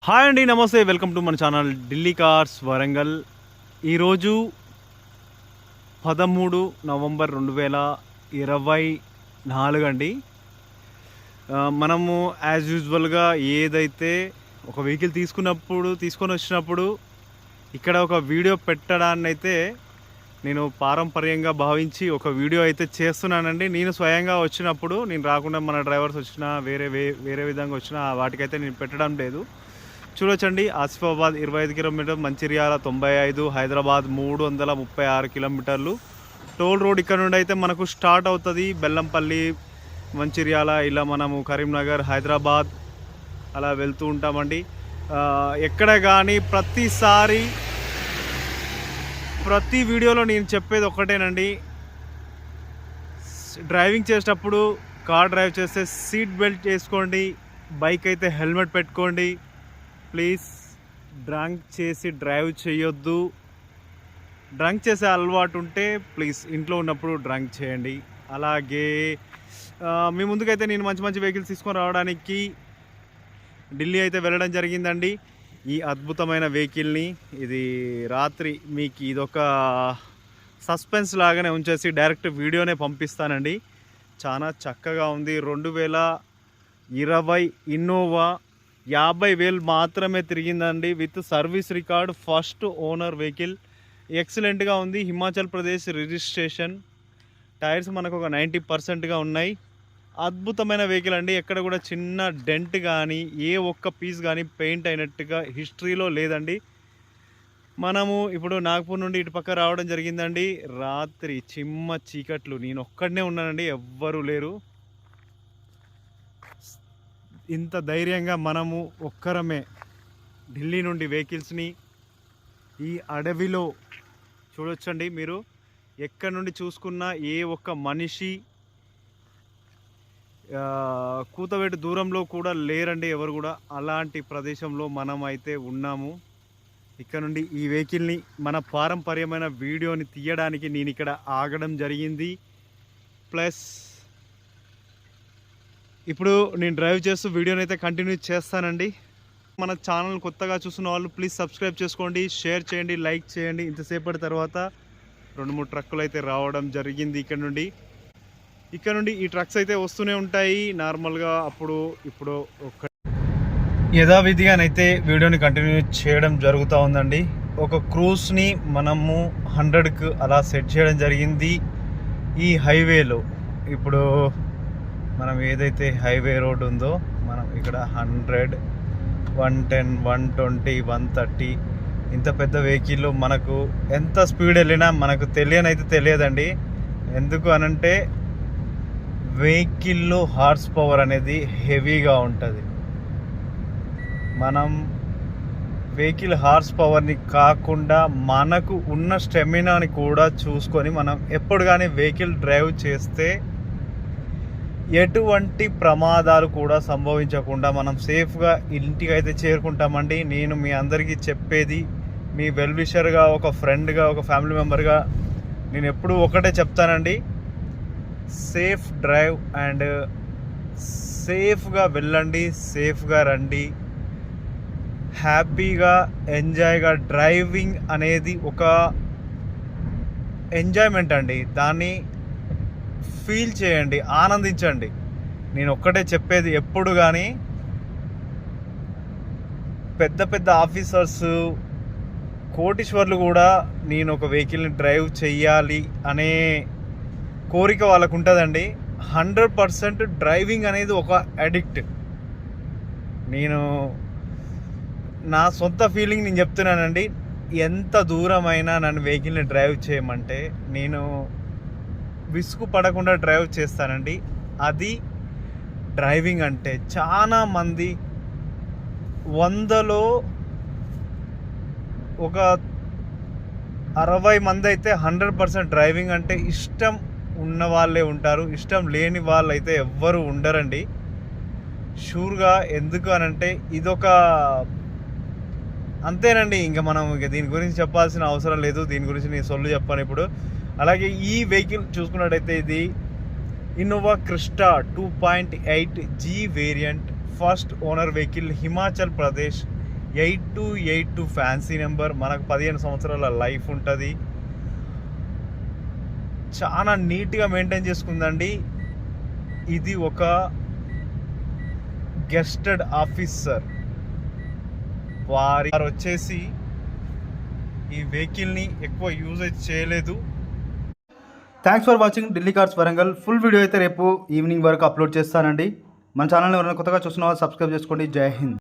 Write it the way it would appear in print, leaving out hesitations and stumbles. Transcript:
Hi అండి, నమస్తే. Welcome to మన ఛానల్ ఢిల్లీ కార్స్ వరంగల్. ఈరోజు 13 నవంబర్ 2024 అండి. మనము యాజ్ యూజువల్గా ఏదైతే ఒక వెహికల్ తీసుకొని వచ్చినప్పుడు ఇక్కడ ఒక వీడియో పెట్టడాన్ని అయితే నేను పారంపర్యంగా భావించి ఒక వీడియో అయితే చేస్తున్నానండి. నేను స్వయంగా వచ్చినప్పుడు, నేను రాకుండా మన డ్రైవర్స్ వచ్చినా వేరే విధంగా వచ్చినా వాటికైతే నేను పెట్టడం లేదు. చూడొచ్చండి, ఆసిఫాబాద్ 25 కిలోమీటర్, మంచిర్యాల 95, హైదరాబాద్ 336 కిలోమీటర్లు టోల్ రోడ్. ఇక్కడ నుండి అయితే మనకు స్టార్ట్ అవుతుంది. బెల్లంపల్లి, మంచిర్యాల, ఇలా మనము కరీంనగర్, హైదరాబాద్ అలా వెళ్తూ ఉంటామండి. ఎక్కడ కానీ ప్రతి వీడియోలో నేను చెప్పేది ఒక్కటేనండి. డ్రైవింగ్ చేసేటప్పుడు, కార్ డ్రైవ్ చేస్తే సీట్ బెల్ట్ వేసుకోండి, బైక్ అయితే హెల్మెట్ పెట్టుకోండి. ప్లీజ్ డ్రంక్ చేసి డ్రైవ్ చేయొద్దు. డ్రంక్ చేసే అలవాటు ఉంటే ప్లీజ్ ఇంట్లో ఉన్నప్పుడు డ్రంక్ చేయండి. అలాగే మీ ముందుకైతే నేను మంచి వెహికల్స్ తీసుకొని రావడానికి ఢిల్లీ అయితే వెళ్ళడం జరిగిందండి. ఈ అద్భుతమైన వెహికల్ని ఇది రాత్రి మీకు ఇదొక సస్పెన్స్ లాగానే ఉంచేసి డైరెక్ట్ వీడియోనే పంపిస్తానండి. చాలా చక్కగా ఉంది. 2020 ఇన్నోవా 50,000 మాత్రమే తిరిగిందండి. With service record, first owner vehicle. ఎక్సలెంట్గా ఉంది. హిమాచల్ ప్రదేశ్ రిజిస్ట్రేషన్. టైర్స్ మనకు ఒక 90%గా ఉన్నాయి. అద్భుతమైన వెహికల్ అండి. ఎక్కడ కూడా చిన్న డెంట్ కానీ ఏ ఒక్క పీస్ కానీ పెయింట్ అయినట్టుగా హిస్టరీలో లేదండి. మనము ఇప్పుడు నాగ్పూర్ నుండి ఇటు పక్క రావడం జరిగిందండి. రాత్రి చిమ్మ చీకట్లు, నేను ఒక్కడనే ఉన్నానండి, ఎవ్వరూ లేరు. ఇంత ధైర్యంగా మనము ఒక్కరమే ఢిల్లీ నుండి వెహికల్స్ని ఈ అడవిలో చూడొచ్చండి. మీరు ఎక్కడి నుండి చూసుకున్నా ఏ ఒక్క మనిషి కూతవేటు దూరంలో కూడా లేరండి, ఎవరు కూడా. అలాంటి ప్రదేశంలో మనం అయితే ఉన్నాము. ఇక్కడ నుండి ఈ వెహికల్ని, మన పారంపర్యమైన వీడియోని తీయడానికి నేను ఇక్కడ ఆగడం జరిగింది. ప్లస్ ఇప్పుడు నేను డ్రైవ్ చేస్తూ వీడియోని అయితే కంటిన్యూ చేస్తానండి. మన ఛానల్ కొత్తగా చూస్తున్న వాళ్ళు ప్లీజ్ సబ్స్క్రైబ్ చేసుకోండి, షేర్ చేయండి, లైక్ చేయండి. ఇంతసేపటి తర్వాత 2-3 ట్రక్కులు అయితే రావడం జరిగింది ఇక్కడ నుండి. ఈ ట్రక్స్ అయితే వస్తూనే ఉంటాయి నార్మల్గా. ఇప్పుడు ఒక యథావిధిగానైతే వీడియోని కంటిన్యూ చేయడం జరుగుతూ ఉందండి. ఒక క్రూజ్ని మనము 100కు అలా సెట్ చేయడం జరిగింది ఈ హైవేలో. ఇప్పుడు మనం ఏదైతే హైవే రోడ్ ఉందో, మనం ఇక్కడ 100, 110, 120, 130 ఇంత పెద్ద వెహికల్లో మనకు ఎంత స్పీడ్ వెళ్ళినా మనకు తెలియదండి. ఎందుకు అనంటే వెహికల్లో హార్స్ పవర్ అనేది హెవీగా ఉంటుంది. మనం వెహికల్ హార్స్ పవర్ని కాకుండా మనకు ఉన్న స్టెమినాని కూడా చూసుకొని మనం ఎప్పుడు కానీ వెహికల్ డ్రైవ్ చేస్తే ఎటువంటి ప్రమాదాలు కూడా సంభవించకుండా మనం సేఫ్గా ఇంటికి అయితే చేరుకుంటామండి. నేను మీ అందరికీ చెప్పేది, మీ వెల్ విషర్గా, ఒక ఫ్రెండ్గా, ఒక ఫ్యామిలీ మెంబర్గా నేను ఎప్పుడూ ఒకటే చెప్తానండి. సేఫ్ డ్రైవ్ అండ్ సేఫ్గా వెళ్ళండి, సేఫ్గా రండి, హ్యాపీగా ఎంజాయ్గా. డ్రైవింగ్ అనేది ఒక ఎంజాయ్మెంట్ అండి. దాన్ని ఫీల్ చేయండి, ఆనందించండి. నేను ఒక్కటే చెప్పేది, ఎప్పుడు కానీ పెద్ద ఆఫీసర్స్, కోటీశ్వర్లు కూడా నేను ఒక వెహికల్ని డ్రైవ్ చెయ్యాలి అనే కోరిక వాళ్ళకు ఉంటుందండి. 100% డ్రైవింగ్ అనేది ఒక అడిక్ట్. నేను నా సొంత ఫీలింగ్ నేను చెప్తున్నానండి. ఎంత దూరమైనా నన్ను వెహికల్ని డ్రైవ్ చేయమంటే నేను విసుగు పడకుండా డ్రైవ్ చేస్తానండి. అది డ్రైవింగ్ అంటే. చాలా మంది 100లో ఒక 60 మంది అయితే 100% డ్రైవింగ్ అంటే ఇష్టం ఉన్న వాళ్ళే ఉంటారు. ఇష్టం లేని వాళ్ళు అయితే ఎవ్వరు ఉండరండి షూర్గా. ఎందుకు అనంటే ఇదొక అంతేనండి. ఇంకా మనం దీని గురించి చెప్పాల్సిన అవసరం లేదు. దీని గురించి నేను సొల్లు చెప్పాను ఇప్పుడు. అలాగే ఈ వెహికల్ చూసుకున్నట్టయితే ఇది Innova Crysta 2.8G variant, first owner vehicle, Himachal Pradesh 8282 fancy number. మనకు 15 సంవత్సరాల లైఫ్ ఉంటుంది. చాలా నీట్గా మెయింటైన్ చేసుకుందండి. ఇది ఒక గెస్టెడ్ ఆఫీసర్ వారు వచ్చేసి ఈ వెహికల్ని ఎక్కువ యూజేజ్ చేయలేదు. Thanks for watching Delhi cars Warangal. Full video అయితే రేపు ఈవినింగ్ వరకు అప్లోడ్ చేస్తానండి. మన ఛానల్ని ఎవరైనా కొత్తగా చూస్తున్న వాళ్ళు సబ్స్క్రైబ్ చేసుకోండి. జై హింద్.